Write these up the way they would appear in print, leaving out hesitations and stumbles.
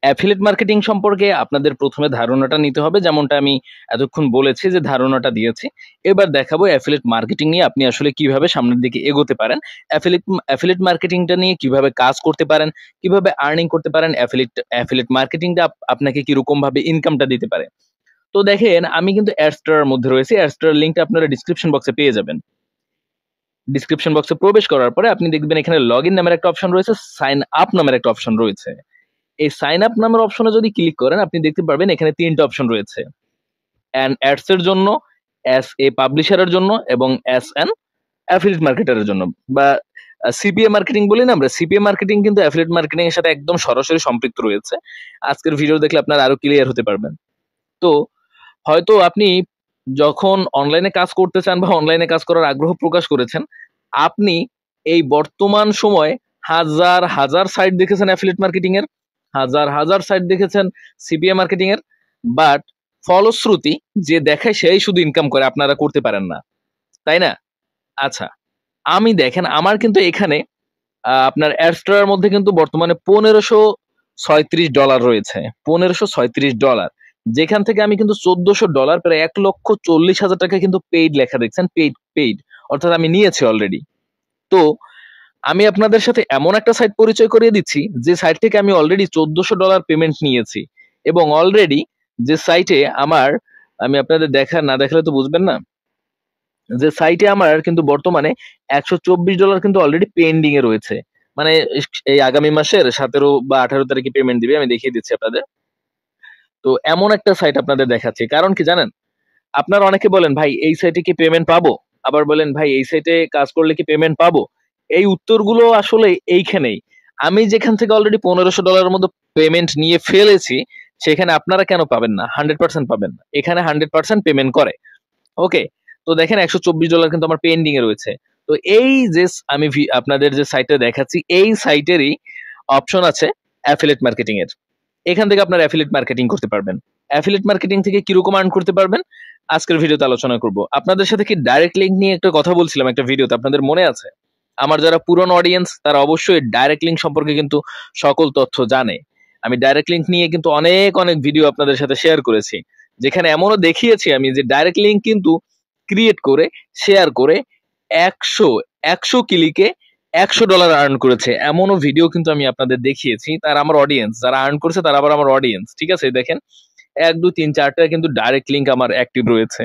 Affiliate marketing সম্পর্কে আপনাদের প্রথমে ধারণাটা নিতে হবে, যেমনটা আমি এতক্ষণ বলেছি যে ধারণাটা দিয়েছি। এবার দেখাবো অ্যাফিলিয়েট মার্কেটিং নিয়ে আপনি আসলে কিভাবে সামনের দিকে এগোতে পারেন, অ্যাফিলিয়েট মার্কেটিংটা নিয়ে কিভাবে কাজ করতে পারেন, কিভাবে আর্নিং করতে পারেন, অ্যাফিলিয়েট মার্কেটিংটা আপনাকে কিরকম ভাবে ইনকামটা দিতে পারে। তো দেখেন, আমি কিন্তু অ্যাডস্টারের মধ্যে রয়েছি। অ্যাডস্টারের লিঙ্কটা আপনারা ডিসক্রিপশন বক্সে পেয়ে যাবেন। ডিসক্রিপশন বক্সে প্রবেশ করার পরে আপনি দেখবেন এখানে লগ ইন নামের একটা অপশন রয়েছে, সাইন আপ নামের একটা অপশন রয়েছে। এই সাইন আপ নামের অপশনে যদি ক্লিক করেন আপনি দেখতে পারবেন এখানে তিনটা অপশন রয়েছে, অ্যান অ্যাডস এর জন্য, অ্যাস এ পাবলিশারের জন্য এবং অ্যাস অ্যান অ্যাফিলিয়েট মার্কেটারের জন্য, বা সিপিএ মার্কেটিং বলি না আমরা। সিপিএ মার্কেটিং কিন্তু অ্যাফিলিয়েট মার্কেটিং এর সাথে একদম সরাসরি সম্পৃক্ত রয়েছে। আজকের ভিডিও দেখলে আপনারা আরো ক্লিয়ার হতে পারবেন। তো হয়তো আপনি যখন অনলাইনে কাজ করতে চান বা অনলাইনে কাজ করার আগ্রহ প্রকাশ করেছেন, আপনি এই বর্তমান সময় হাজার হাজার সাইট দেখেছেন অ্যাফিলিয়েট মার্কেটিং এর, হাজার হাজার সাইট দেখেছেন সিপিএ মার্কেটিং এর, বাট ফলশ্রুতি যে দেখায় সেই শুধু ইনকাম করে, আপনারা করতে পারেন না, তাই না? আচ্ছা, আমি দেখেন আমার কিন্তু এখানে আপনার অ্যাডস্টারের মধ্যে কিন্তু বর্তমানে $1536 রয়েছে, $1536, যেখান থেকে আমি কিন্তু $1400 প্রায় 1,40,000 টাকা কিন্তু পেইড লেখা দেখছেন, পেইড পেইড, অর্থাৎ আমি নিয়েছি অলরেডি। তো আমি আপনাদের সাথে এমন একটা সাইট পরিচয় করিয়ে দিচ্ছি যে সাইট থেকে আমি অলরেডি $1400 পেমেন্ট নিয়েছি, এবং অলরেডি যে সাইটে আমার, আমি আপনাদের না দেখালে তো বুঝবেন না, যে সাইটে আমার কিন্তু বর্তমানে $124 কিন্তু অলরেডি পেন্ডিং এ রয়েছে। মানে এই আগামী মাসের 17 বা 18 তারিখে পেমেন্ট দিবে, আমি দেখিয়ে দিচ্ছি আপনাদের। তো এমন একটা সাইট আপনাদের দেখাচ্ছি, কারণ কি জানেন, আপনারা অনেকে বলেন ভাই এই সাইটে কি পেমেন্ট পাবো, আবার বলেন ভাই এই সাইটে কাজ করলে কি পেমেন্ট পাবো। এই উত্তরগুলো আসলে এইখানেই। আমি যেখান থেকে অলরেডি $1500 মতো পেমেন্ট নিয়ে ফেলেছি, সেখানে আপনারা কেন পাবেন না? 100% পাবেন না, এখানে 100% পেমেন্ট করে। ওকে, তো দেখেন $124 কিন্তু আমার পেন্ডিং এ রয়েছে। তো এই যে আমি আপনাদের যে সাইটে দেখাচ্ছি, এই সাইটেরই অপশন আছে অ্যাফিলিয়েট মার্কেটিং এর। এখান থেকে আপনারা অ্যাফিলিয়েট মার্কেটিং করতে পারবেন। অ্যাফিলিয়েট মার্কেটিং থেকে কিরকম আর্ন করতে পারবেন আজকের ভিডিওতে আলোচনা করব। আপনাদের সাথে কি ডাইরেক্ট লিঙ্ক নিয়ে একটা কথা বলছিলাম একটা ভিডিওতে, আপনাদের মনে আছে? আমার যারা পুরনো অডিয়েন্স তারা অবশ্যই ডাইরেক্ট লিঙ্ক সম্পর্কে কিন্তু সকল তথ্য জানে। আমি ডাইরেক্ট লিঙ্ক নিয়ে কিন্তু অনেক অনেক ভিডিও আপনাদের সাথে শেয়ার করেছি, যেখানে এমনও দেখিয়েছি আমি যে ডাইরেক্ট লিঙ্ক কিন্তু ক্রিয়েট করে শেয়ার করে 100 ক্লিকে $100 আর্ন করেছে, এমনও ভিডিও কিন্তু আমি আপনাদের দেখিয়েছি। তার আমার অডিয়েন্স যারা আর্ন করেছে তারা আবার আমার অডিয়েন্স, ঠিক আছে? দেখেন 1 2 3 4টা কিন্তু ডাইরেক্ট লিঙ্ক আমার অ্যাক্টিভ রয়েছে।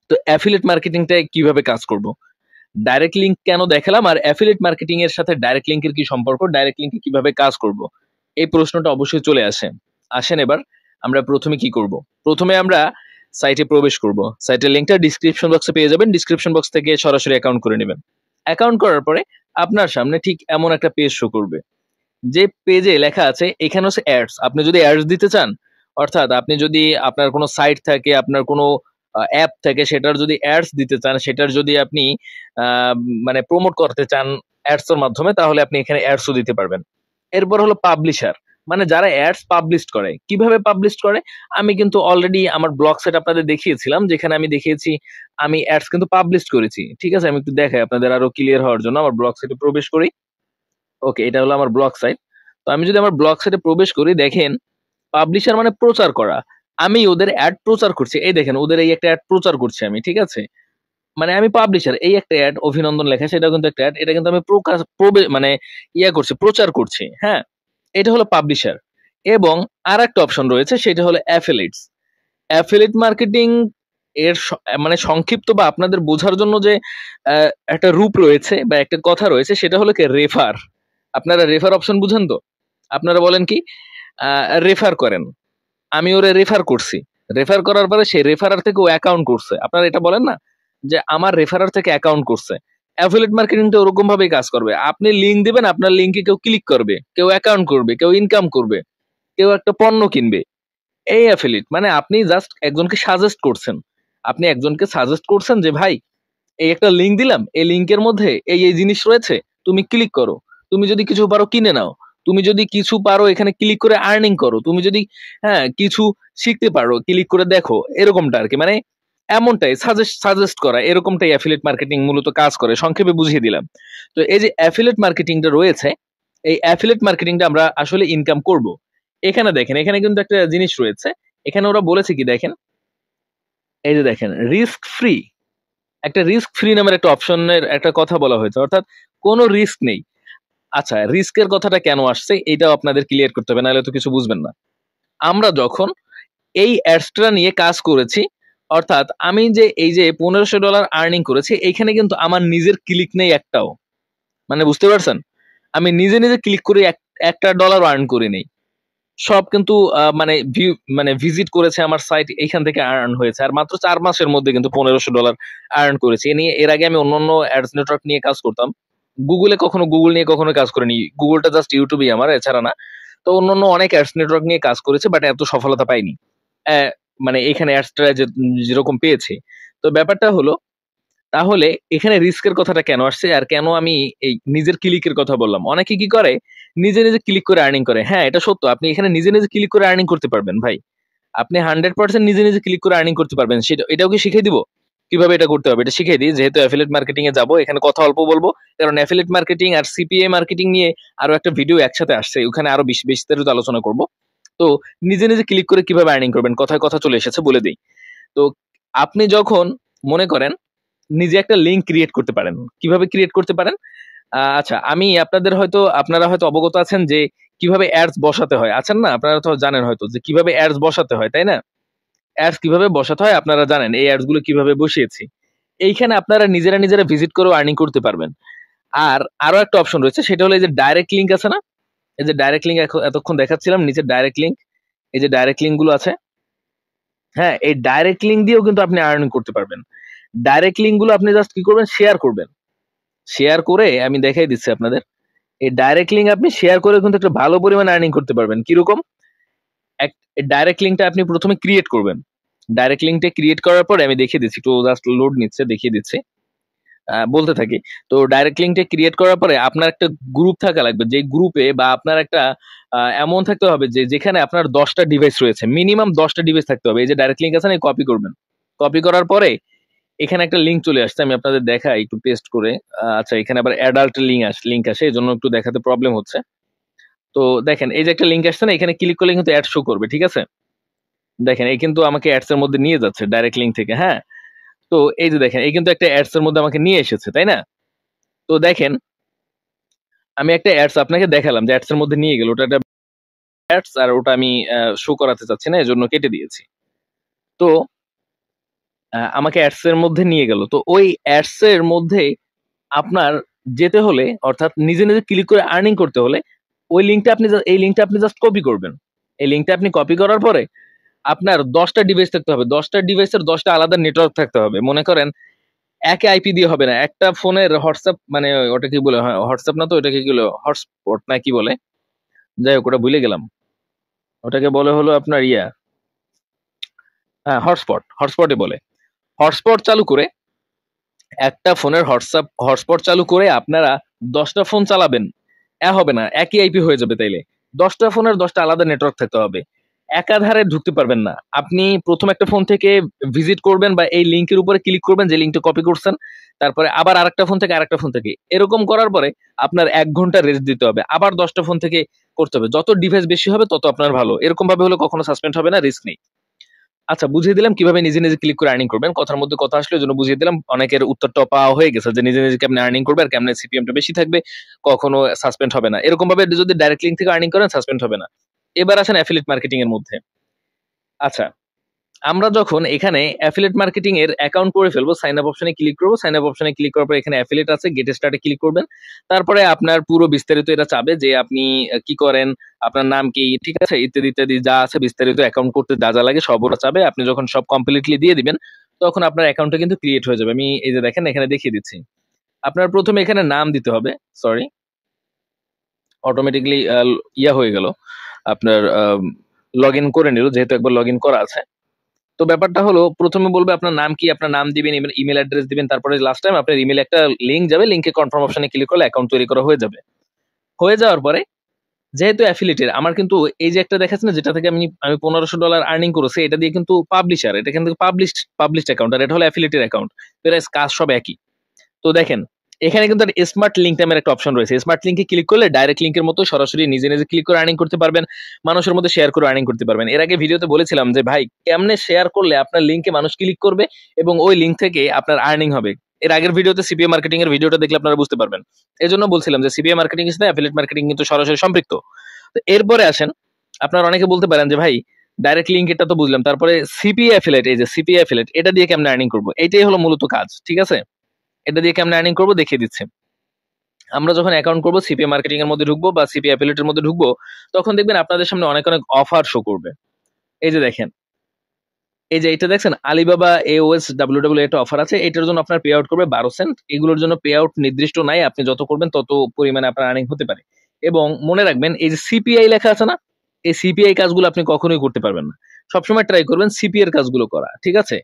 তো অ্যাফিলিয়েট মার্কেটিংটা কিভাবে কাজ করব, ডাইরেক্ট লিঙ্ক কেন দেখালাম, আর অ্যাফিলিয়েট মার্কেটিং এর সাথে ডাইরেক্ট লিঙ্কের কি সম্পর্ক, ডাইরেক্ট লিঙ্কে কিভাবে কাজ করব, এই প্রশ্নটা অবশ্যই চলে আসে। আসেন এবার আমরা প্রথমে কি করব, প্রথমে আমরা সাইটে প্রবেশ করব। সাইটের লিঙ্কটা ডিসক্রিপশন বক্সে পেয়ে যাবেন, ডিসক্রিপশন বক্স থেকে সরাসরি অ্যাকাউন্ট করে নেবেন। অ্যাকাউন্ট করার পরে আপনার সামনে ঠিক এমন একটা পেজ শো করবে, যে পেজে লেখা আছে এখানে হচ্ছে অ্যাডস। আপনি যদি অ্যাডস দিতে চান, অর্থাৎ আপনি যদি আপনার কোনো সাইট থাকে, আপনার কোনো অ্যাপ থাকে, সেটার যদি অ্যাডস দিতে চান, সেটার যদি আপনি মানে প্রমোট করতে চান অ্যাডস এর মাধ্যমে, তাহলে আপনি এখানে অ্যাডসও দিতে পারবেন। এরপর হলো পাবলিশার, মানে যারা অ্যাডস পাবলিশ করে। কিভাবে পাবলিশ করে, আমি কিন্তু অলরেডি আমার ব্লগ সাইট আপনাদের দেখিয়েছিলাম, যেখানে আমি দেখিয়েছি আমি অ্যাডস কিন্তু পাবলিশ করেছি। ঠিক আছে, আমি একটু দেখাই আপনাদের আরো ক্লিয়ার হওয়ার জন্য। আমার ব্লগ সাইটে প্রবেশ করি। ওকে, এটা হলো আমার ব্লগ সাইট। তো আমি যদি আমার ব্লগ সাইটে প্রবেশ করি, দেখেন পাবলিশার মানে প্রচার করা। আমি ওদের অ্যাড প্রচার করছি, এই দেখেন ওদের এই একটা অ্যাড প্রচার করছি আমি, ঠিক আছে? মানে আমি পাবলিশার, এই একটা অ্যাড অভিনন্দন লেখা, সেটা কিন্তু একটা অ্যাড, এটা কিন্তু আমি মানে করছি, প্রচার করছি। হ্যাঁ, এটা হলো পাবলিশার। এবং আর একটা অপশন রয়েছে, সেটা হলো অ্যাফিলিয়েটস। অ্যাফিলিয়েট মার্কেটিং এর মানে সংক্ষিপ্ত বা আপনাদের বোঝার জন্য যে একটা রূপ রয়েছে বা একটা কথা রয়েছে, সেটা হলো কি রেফার। আপনারা রেফার অপশন বুঝেন তো? আপনারা বলেন কি রেফার করেন, আমি ওরে রেফার করছি। রেফার করার পরে সেই রেফারার থেকে ও অ্যাকাউন্ট করছে। আপনারা এটা বলেন না যে আমার রেফারার থেকে অ্যাকাউন্ট করছে। অ্যাফিলিয়েট মার্কেটিংটা ওরকম ভাবেই কাজ করবে। আপনি লিঙ্ক দিবেন, আপনার লিঙ্কে কেউ ক্লিক করবে, কেউ অ্যাকাউন্ট করবে, কেউ ইনকাম করবে, কেউ একটা পণ্য কিনবে। এই অ্যাফিলিয়েট মানে আপনি জাস্ট একজনকে সাজেস্ট করছেন। আপনি একজনকে সাজেস্ট করছেন যে ভাই এই একটা লিঙ্ক দিলাম, এই লিঙ্কের মধ্যে এই এই জিনিস রয়েছে, তুমি ক্লিক করো। তুমি যদি কিছু পারো কিনে নাও, তুমি যদি কিছু পারো এখানে ক্লিক করে আর্নিং করো, তুমি যদি কিছু শিখতে পারো ক্লিক করে দেখো, এরকমটা আর কি। মানে এমনটাই সাজেস্ট করা, এরকমটাই অ্যাফিলিয়েট মার্কেটিং মূলত কাজ করে। সংক্ষেপে বুঝিয়ে দিলাম। তো এই যে অ্যাফিলিয়েট মার্কেটিংটা রয়েছে, এই অ্যাফিলিয়েট মার্কেটিংটা আমরা আসলে ইনকাম করব। এখানে দেখেন, এখানে কিন্তু একটা জিনিস রয়েছে, এখানে ওরা বলেছে কি দেখেন, এই যে দেখেন রিস্ক ফ্রি, একটা রিস্ক ফ্রি নামের একটা অপশনের একটা কথা বলা হয়েছে, অর্থাৎ কোনো রিস্ক নেই। আচ্ছা, রিস্কের কথাটা কেন আসছে এটাও আপনাদের ক্লিয়ার করতে হবে, নাহলে তো কিছু বুঝবেন না। আমরা যখন এই অ্যাডসটা নিয়ে কাজ করেছি, অর্থাৎ আমি যে এই যে $1500 আর্নিং করেছি, এইখানে কিন্তু আমার নিজের ক্লিক নেই একটাও, মানে বুঝতে পারছেন, আমি নিজে নিজে ক্লিক করে একটা ডলার আর্ন করি নেই, সব কিন্তু মানে ভিজিট করেছে আমার সাইট, এইখান থেকে আর্ন হয়েছে। আর মাত্র 4 মাসের মধ্যে কিন্তু $1500 আর্ন করেছি। এ নিয়ে এর আগে আমি অন্যান্য অ্যাডস নেটওয়ার্ক নিয়ে কাজ করতাম, গুগল নিয়ে কখনো কাজ করিনি, গুগলটা জাস্ট ইউটিউবই আমার, এছাড়া না। তো অন্যান্য অনেক অ্যাডস নেটওয়ার্ক নিয়ে কাজ করেছে, বাট এত সফলতা পাইনি, মানে এখানে অ্যাডসটা যেরকম পেয়েছি। তো ব্যাপারটা হলো, তাহলে এখানে রিস্কের কথাটা কেন আসছে, আর কেন আমি এই নিজের ক্লিকের কথা বললাম? অনেকে কি করে, নিজে নিজে ক্লিক করে আর্নিং করে। হ্যাঁ, এটা সত্য, আপনি এখানে নিজে নিজে ক্লিক করে আর্নিং করতে পারবেন ভাই, আপনি 100% নিজে নিজে ক্লিক করে আর্নিং করতে পারবেন। সেটা এটাও কি শিখিয়ে দিব কিভাবে এটা করতে হবে, এটা শিখিয়ে দিই। যেহেতু অ্যাফিলিয়েট মার্কেটিং এ যাবো, এখানে কথা অল্প বলবো, কারণ অ্যাফিলিয়েট মার্কেটিং আর সিপিএ মার্কেটিং নিয়ে আরো একটা ভিডিও একসাথে আসছে, ওখানে আরো বিস্তারিত আলোচনা করব। তো নিজে নিজে ক্লিক করে কিভাবে আর্নিং করবেন, কথায় কথা চলে এসেছে, বলে দিই। তো আপনি যখন মনে করেন নিজে একটা লিঙ্ক ক্রিয়েট করতে পারেন, কিভাবে ক্রিয়েট করতে পারেন? আচ্ছা, আমি আপনারা হয়তো অবগত আছেন যে কিভাবে অ্যাডস বসাতে হয়, আছেন না? আপনারা তো জানেন হয়তো যে কিভাবে অ্যাডস বসাতে হয়, তাই না? অ্যাডস কিভাবে বসাতে হয় আপনারা জানেন, এই অ্যাডস গুলো কিভাবে বসিয়েছি। এইখানে আপনারা নিজেরা নিজেরা ভিজিট করেও আর্নিং করতে পারবেন। আর আরো একটা অপশন রয়েছে, সেটা হলো এই যে ডাইরেক্ট লিঙ্ক আছে না, এই যে ডাইরেক্ট লিঙ্ক এতক্ষণ দেখাচ্ছিলাম, নিচে ডাইরেক্ট লিঙ্ক, এই যে ডাইরেক্ট লিঙ্ক গুলো আছে, হ্যাঁ, এই ডাইরেক্ট লিঙ্ক দিয়েও কিন্তু আপনি আর্নিং করতে পারবেন। ডাইরেক্ট লিঙ্ক গুলো আপনি জাস্ট কি করবেন, শেয়ার করবেন। শেয়ার করে আমি দেখাই দিচ্ছি আপনাদের, এই ডাইরেক্ট লিঙ্ক আপনি শেয়ার করে কিন্তু একটা ভালো পরিমাণ আর্নিং করতে পারবেন। কিরকম? এক ডাইরেক্ট লিঙ্কটা আপনি প্রথমে ক্রিয়েট করবেন, ডাইরেক্ট লিঙ্কটা ক্রিয়েট করার পরে আমি দেখিয়ে দিচ্ছি, একটু জাস্ট লোড নিচ্ছে, দেখিয়ে দিচ্ছি, বলতে থাকি। তো ডাইরেক্ট লিঙ্কটা ক্রিয়েট করার পরে আপনার একটা গ্রুপ থাকা লাগবে, যে গ্রুপে বা আপনার একটা এমন থাকতে হবে যে যেখানে আপনার 10টা ডিভাইস রয়েছে, মিনিমাম 10টা ডিভাইস থাকতে হবে। এই যে ডাইরেক্ট লিঙ্ক আছে না, কপি করবেন, কপি করার পরে এখানে একটা লিঙ্ক চলে আসছে, আমি আপনাদের দেখাই একটু পেস্ট করে। আচ্ছা, এখানে আবার অ্যাডাল্ট লিঙ্ক আসে, এই জন্য একটু দেখাতে প্রবলেম হচ্ছে। তো দেখেন, এই যে একটা লিঙ্ক আসছে না, এখানে ক্লিক করলে কিন্তু অ্যাড শো করবে, ঠিক আছে? দেখেন, এই কিন্তু আমাকে অ্যাডস এর মধ্যে নিয়ে যাচ্ছে ডাইরেক্ট লিঙ্ক থেকে, হ্যাঁ। তো এই যে দেখেন, এই কিন্তু একটা অ্যাডস এর মধ্যে আমাকে নিয়ে এসেছে, তাই না? তো দেখেন, আমি একটা অ্যাডস আপনাকে দেখালাম যে অ্যাডস এর মধ্যে নিয়ে গেল, ওটা একটা অ্যাডস, আর ওটা আমি শো করাতে চাচ্ছি না, এজন্য কেটে দিয়েছি। তো আমাকে অ্যাডস এর মধ্যে নিয়ে গেল, তো ওই অ্যাডস এর মধ্যে আপনার যেতে হলে, অর্থাৎ নিজে নিজে ক্লিক করে আর্নিং করতে হলে, ওই লিঙ্কটা আপনি এই লিঙ্কটা আপনি জাস্ট কপি করবেন। এই লিঙ্কটা আপনি কপি করার পরে আপনার 10টা ডিভাইস থাকতে হবে, 10টা ডিভাইসের 10টা আলাদা নেটওয়ার্ক থাকতে হবে। মনে করেন একে আইপি দিয়ে হবে না, একটা ফোনের হোয়াটসঅ্যাপ, মানে ওটা কি বলে, হোয়াটসঅ্যাপ না তো, ওটাকে কি বলে, হটস্পট না কি বলে, যাই হোক ওটা ভুলে গেলাম, ওটাকে বলে হলো আপনার হ্যাঁ, হটস্পটে বলে। হটস্পট চালু করে, একটা ফোনের হটস্পট চালু করে আপনারা 10টা ফোন চালাবেন, হবে না, একই আইপি হয়ে যাবে তাইলে। 10টা ফোনের 10টা আলাদা নেটওয়ার্ক থাকতে হবে, একাধারে ঢুকতে পারবেন না। আপনি প্রথম একটা ফোন থেকে ভিজিট করবেন বা এই লিঙ্কের উপরে ক্লিক করবেন যে লিঙ্কটা কপি করছেন, তারপরে আবার আরেকটা ফোন থেকে আরেকটা ফোন থেকে, এরকম করার পরে আপনার 1 ঘন্টা রেস্ট দিতে হবে, আবার 10টা ফোন থেকে করতে হবে। যত ডিভাইস বেশি হবে তত আপনার ভালো, এরকম ভাবে হলে কখনো সাসপেন্ড হবে না, রিস্ক নেই। আচ্ছা, বুঝিয়ে দিলাম কিভাবে নিজে নিজে ক্লিক করে আর্নিং করবেন, কথার মধ্যে কথা আসলে জন্য বুঝিয়ে দিলাম। অনেকের উত্তরটা পাওয়া হয়ে গেছে যে নিজে নিজে কেমনে আর্নিং করবে আর কেমনে সিপিএমটা বেশি থাকবে, কখনো সাসপেন্ড হবে না। এরকম ভাবে যদি ডাইরেক্ট লিঙ্ক থেকে আর্নিং করেন, সাসপেন্ড হবে না। এবার আসেন অ্যাফিলিয়েট মার্কেটিং এর মধ্যে। আচ্ছা, আমরা যখন এখানে অ্যাফিলিয়েট মার্কেটিং এর অ্যাকাউন্ট করে ফেলবো, সাইন আপ অপশনে ক্লিক করবো, সাইন আপ অপশনে ক্লিক করার পর এখানে অ্যাফিলিয়েট আছে, গেট স্টার্টে ক্লিক করবেন। তারপরে আপনার পুরো বিস্তারিত এটা চাবে যে আপনি কি করেন, আপনার নাম কি, ঠিক আছে, ইত্যাদি ইত্যাদি যা আছে বিস্তারিত, অ্যাকাউন্ট করতে যা যা লাগে সব ওরা চাবে। আপনি যখন সব কমপ্লিটলি দিয়ে দিবেন, তখন আপনার অ্যাকাউন্টটা কিন্তু ক্রিয়েট হয়ে যাবে। আমি এই যে দেখেন এখানে দেখিয়ে দিচ্ছি, আপনার প্রথমে এখানে নাম দিতে হবে, সরি, অটোমেটিকলি হয়ে গেল, আপনার লগ ইন করে নিল, যেহেতু একবার লগ ইন করা আছে। তো ব্যাপারটা হলো, প্রথমে বলবে আপনার নাম কি, আপনার নাম দিবেন, ইমেল অ্যাড্রেস দিবেন, তারপরে লাস্ট টাইম আপনার ইমেলে একটা লিঙ্ক যাবে, লিঙ্কে কনফার্ম অপশনে ক্লিক করলে অ্যাকাউন্ট তৈরি করা হয়ে যাবে। হয়ে যাওয়ার পরে, যেহেতু অ্যাফিলিয়েটের, আমার কিন্তু এই যে একটা দেখাচ্ছে না, যেটা থেকে আমি $1500 আর্নিং করেছি, এটা দিয়ে কিন্তু পাবলিশার, এটা কিন্তু পাবলিশড অ্যাকাউন্ট, আর এটা হলো অ্যাফিলিয়েটের অ্যাকাউন্ট, তো এর কাজ সব একই। তো দেখেন, এখানে কিন্তু স্মার্ট লিঙ্ক নামের একটা অপশন রয়েছে। স্মার্ট লিঙ্কে ক্লিক করলে ডাইরেক্ট লিঙ্কের মতো সরাসরি নিজে নিজে ক্লিক করে আর্নিং করতে পারবেন, মানুষের মধ্যে শেয়ার করে আর্নিং করতে পারবেন। এর আগে ভিডিওতে বলেছিলাম যে ভাই কেমনে শেয়ার করলে আপনার লিঙ্কে মানুষ ক্লিক করবে এবং ওই লিঙ্ক থেকে আপনার আর্নিং হবে। এর আগের ভিডিওতে সিপিএ মার্কেটিং এর ভিডিওটা দেখলে আপনারা বুঝতে পারবেন। এজন্য বলছিলাম যে সিপিএ মার্কেটিং এর সাথে অ্যাফিলিয়েট মার্কেটিং কিন্তু সরাসরি সম্পৃক্ত। তো এরপরে আসেন, আপনারা অনেকে বলতে পারেন যে ভাই ডাইরেক্ট লিঙ্ক এটা তো বুঝলাম, তারপরে সিপিএ অ্যাফিলিয়েট, এই যে সিপিএ অ্যাফিলিয়েট এটা দিয়ে কেমনে আর্নিং করবো, এটাই হলো মূলত কাজ। ঠিক আছে, এটা দিয়ে কেমনে আর্নিং করবো দেখিয়ে দিচ্ছে। আমরা যখন অ্যাকাউন্ট করবো, সিপিএ মার্কেটিং এর মধ্যে ঢুকবো বা সিপিএ অ্যাফিলিয়েটের মধ্যে ঢুকবো, তখন দেখবেন আপনাদের সামনে অনেক অনেক অফার শো করবে। এই যে দেখেন, এই যে এটা দেখছেন আলিবাবা এওএস ডাব্লিউ একটা অফার আছে, এটার জন্য আপনার পে আউট করবে 12 সেন্ট। এগুলোর জন্য পে আউট নির্দিষ্ট নাই, আপনি যত করবেন তত পরিমাণে আপনার আর্নিং হতে পারে। এবং মনে রাখবেন এই যে সিপিআই লেখা আছে না, এই সিপিআই কাজগুলো আপনি কখনোই করতে পারবেন না। সবসময় ট্রাই করবেন সিপিএর কাজগুলো করা, ঠিক আছে,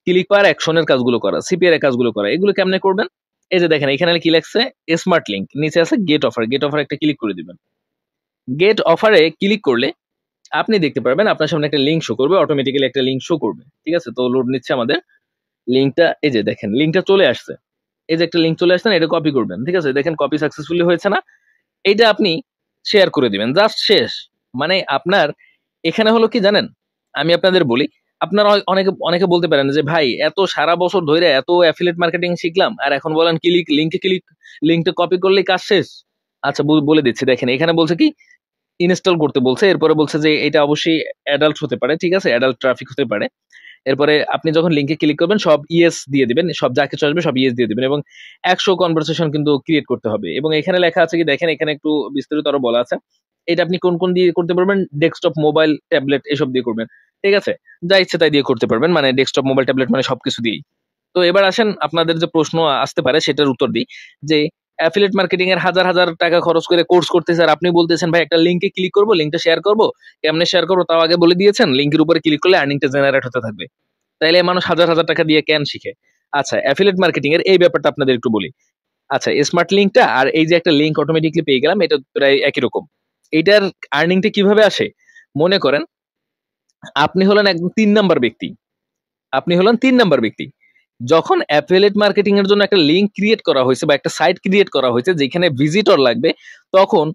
ক্লিক পাওয়ার অ্যাকশনের কাজগুলো করা, সিপিআর এর কাজগুলো করা। এগুলো কেমনে করবেন, এই যে দেখেন এখানে কি লেখছে স্মার্ট লিঙ্ক, নিচে আছে গেট অফার, গেট অফার একটা ক্লিক করে দিবেন। গেট অফারে ক্লিক করলে আপনি দেখতে পারবেন আপনার সামনে একটা লিঙ্ক শো করবে, অটোমেটিক্যালি একটা লিঙ্ক শো করবে। ঠিক আছে, তো লোড নিচ্ছে আমাদের লিঙ্কটা। এই যে দেখেন লিঙ্কটা চলে আসছে, এই যে একটা লিঙ্ক চলে আসছে না, এটা কপি করবেন। ঠিক আছে, দেখেন কপি সাকসেসফুলি হয়েছে না, এইটা আপনি শেয়ার করে দিবেন, জাস্ট শেষ। মানে আপনার এখানে হলো কি জানেন, আমি আপনাদের বলি, আপনারা অনেকে অনেকে বলতে পারেন যে ভাই এত সারা বছর ধরে এত অ্যাফিলিয়েট মার্কেটিং শিখলাম আর এখন বলেন ক্লিক লিঙ্কে ক্লিক, লিঙ্কটা কপি করলেই কাজ শেষ। আচ্ছা বলে দিচ্ছি, দেখেন এখানে বলছে কি ইনস্টল করতে বলছে, এরপরে বলছে যে এটা অবশ্যই অ্যাডাল্ট হতে পারে, ঠিক আছে, অ্যাডাল্ট ট্রাফিক হতে পারে। এরপরে আপনি যখন লিঙ্কে ক্লিক করবেন সব ইয়েস দিয়ে দিবেন, সব যা কিছু আসবে সব ইয়েস দিয়ে দিবেন এবং 100 কনভারসেশন কিন্তু ক্রিয়েট করতে হবে। এবং এখানে লেখা আছে কি দেখেন, এখানে একটু বিস্তারিত আরো বলা আছে, এটা আপনি কোন কোন দিয়ে করতে পারবেন, ডেস্কটপ, মোবাইল, ট্যাবলেট এসব দিয়ে করবেন। ঠিক আছে, যা ইচ্ছে তাই দিয়ে করতে পারবেন, মানে ডেস্কটপ, মোবাইল, ট্যাবলেট মানে সবকিছু দিয়েই। তো এবার আসেন আপনাদের যে প্রশ্ন আসতে পারে সেটার উত্তর দিই, যে অ্যাফিলিয়েট মার্কেটিং এর হাজার হাজার টাকা খরচ করে কোর্স করতেছে আর আপনি বলতেছেন ভাই একটা লিঙ্কে ক্লিক করবো, লিঙ্কটা শেয়ার করবো, কেমনে শেয়ার করবো তাও আগে বলে দিয়েছেন, লিঙ্কের উপরে ক্লিক করলে আর্নিংটা জেনারেট হতে থাকবে। তাইলে মানুষ হাজার হাজার টাকা দিয়ে কেন শিখে? আচ্ছা, অ্যাফিলিয়েট মার্কেটিং এর এই ব্যাপারটা আপনাদের একটু বলি। আচ্ছা, স্মার্ট লিঙ্কটা আর এই যে একটা লিঙ্ক অটোমেটিকলি পেয়ে গেলাম, এটা প্রায় একই রকম। এটার আর্নিংটা কিভাবে আসে, মনে করেন আপনি হলেন একদম 3 নাম্বার ব্যক্তি, আপনি হলেন 3 নাম্বার ব্যক্তি। যখন অ্যাফিলিয়েট মার্কেটিং এর জন্য একটা লিঙ্ক ক্রিয়েট করা হয়েছে বা একটা সাইট ক্রিয়েট করা হয়েছে যেখানে ভিজিটর লাগবে, তখন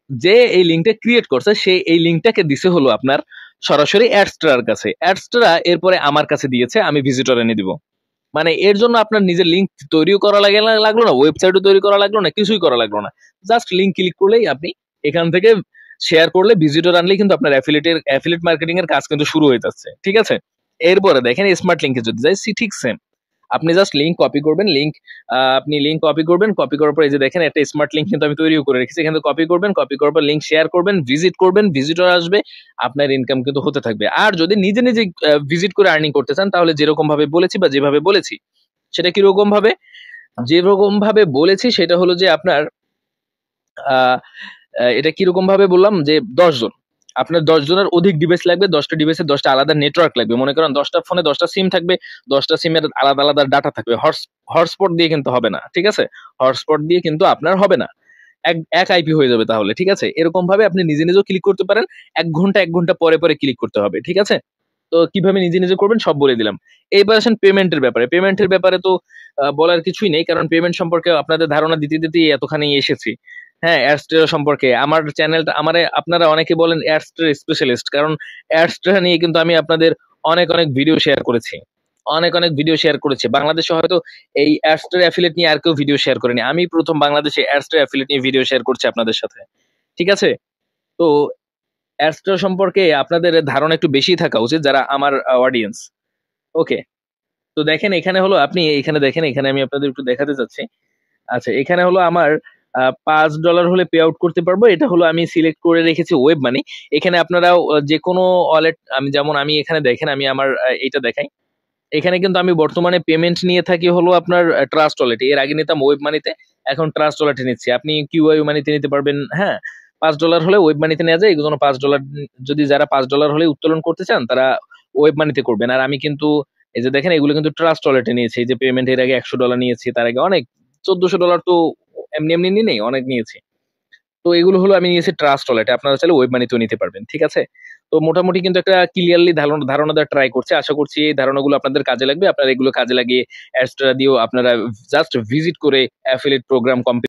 যে এই লিঙ্কটা ক্রিয়েট করছে সে এই লিঙ্কটাকে দিছে হলো আপনার সরাসরি অ্যাডস্টার কাছে, অ্যাডস্টারা এরপরে আমার কাছে দিয়েছে, আমি ভিজিটর এনে দিব। মানে এর জন্য আপনার নিজের লিঙ্ক তৈরিও করা লাগলো না, ওয়েবসাইটও তৈরি করা লাগলো না, কিছুই করা লাগলো না, জাস্ট লিঙ্ক ক্লিক করলেই আপনি এখান থেকে শেয়ার করলে ভিজিটর আনলেই কিন্তু আপনার অ্যাফিলিয়েট মার্কেটিং এর কাজ কিন্তু শুরু হয়ে যাচ্ছে। ঠিক আছে, এরপরে দেখেন স্মার্ট লিঙ্কে যদি যাই ঠিক সেম, আপনি জাস্ট লিঙ্ক কপি করবেন, আপনি লিঙ্ক কপি করবেন, কপি করার পর এই যে দেখেন একটা স্মার্ট লিঙ্ক কিন্তু আমি তৈরিও করে রেখেছি, এখানে কপি করবেন, কপি করার পর লিঙ্ক শেয়ার করবেন, ভিজিট করবেন, ভিজিটর আসবে, আপনার ইনকাম কিন্তু হতে থাকবে। আর যদি নিজে নিজে ভিজিট করে আর্নিং করতে চান তাহলে যেরকম ভাবে বলেছি বা যেভাবে বলেছি, সেটা কিরকম ভাবে, যেরকম ভাবে বলেছি সেটা হলো যে আপনার আহ এটা কিরকম ভাবে বললাম যে 10 জন, আপনার 10 জনের অধিক ডিভাইস লাগবে, 10টা ডিভাইসে 10টা আলাদা নেটওয়ার্ক লাগবে। মনে করেন 10টা ফোনে 10টা সিম থাকবে, 10টা সিমের আলাদা আলাদা ডাটা থাকবে। হটস্পট দিয়ে কিন্তু হবে না, ঠিক আছে, হটস্পট দিয়ে কিন্তু আপনার হবে না, এক এক আইপি হয়ে যাবে তাহলে। ঠিক আছে, এরকম ভাবে আপনি নিজে নিজেও ক্লিক করতে পারেন, 1 ঘন্টা পরে পরে ক্লিক করতে হবে। ঠিক আছে, তো কিভাবে নিজে নিজে করবেন সব বলে দিলাম। এইবার আসেন পেমেন্টের ব্যাপারে। পেমেন্টের ব্যাপারে তো বলার কিছুই নেই, কারণ পেমেন্ট সম্পর্কে আপনাদের ধারণা দিতে দিতে এতখানি এসেছি। হ্যাঁ, অ্যাডস্ট্রা সম্পর্কে আমার চ্যানেলটা, আপনারা অনেকে বলেন অ্যাডস্ট্রা স্পেশালিস্ট, কারণ অ্যাডস্ট্রা নিয়ে কিন্তু আমি আপনাদের অনেক অনেক ভিডিও শেয়ার করেছি, অনেক অনেক ভিডিও শেয়ার করেছি। বাংলাদেশে হয়তো এই অ্যাডস্ট্রা অ্যাফিলিয়েট নিয়ে আর কেউ ভিডিও শেয়ার করেনি, আমি প্রথম বাংলাদেশে অ্যাডস্ট্রা অ্যাফিলিয়েট নিয়ে ভিডিও শেয়ার করছি আপনাদের সাথে। ঠিক আছে, তো অ্যাডস্ট্রা সম্পর্কে আপনাদের ধারণা একটু বেশি থাকা উচিত যারা আমার অডিয়েন্স। ওকে, তো দেখেন এখানে হলো, আপনি এখানে দেখেন, এখানে আমি আপনাদের একটু দেখাতে চাচ্ছি। আচ্ছা, এখানে হলো আমার $5 হলে পে আউট করতে পারবো, এটা হলো আমি সিলেক্ট করে রেখেছি ওয়েব মানি। এখানে আপনারা যে কোনো ওয়ালেট, আমি এখানে দেখেন, আমি আমার এইটা দেখাই, এখানে কিন্তু আমি বর্তমানে পেমেন্ট নিয়ে থাকি হলো আপনার ট্রাস্ট ওয়ালেট, এর আগে নিতাম ওয়েব মানিতে, এখন ট্রাস্ট ওয়ালেটে নিচ্ছি। আপনি কিউআই মানিতে নিতে পারবেন। হ্যাঁ, $5 হলে ওয়েব মানিতে নেওয়া যায়, এগুলো $5, যদি যারা $5 হলে উত্তোলন করতে চান তারা ওয়েব মানিতে করবেন। আর আমি কিন্তু এই যে দেখেন এগুলো কিন্তু ট্রাস্ট ওয়ালেটে নিয়েছি, এই যে পেমেন্ট এর আগে $100 নিয়েছি, তার আগে অনেক $1400 তো এমনি এমনি নেই, অনেক নিয়েছি। তো এগুলো হলো আমি নিয়েছি ট্রাস্ট ওয়ালেটে, আপনারা চাইলে ওয়েব মানিতেও নিতে পারবেন, ঠিক আছে? তো মোটামুটি কিন্তু একটা ক্লিয়ারলি ধারণা দেওয়ার ট্রাই করছে, আশা করছি এই ধারণাগুলো আপনাদের কাজে লাগবে, আপনারা এগুলো কাজে লাগিয়ে অ্যাডসটা দিয়েও আপনারা জাস্ট ভিজিট করে অ্যাফিলিয়েট প্রোগ্রাম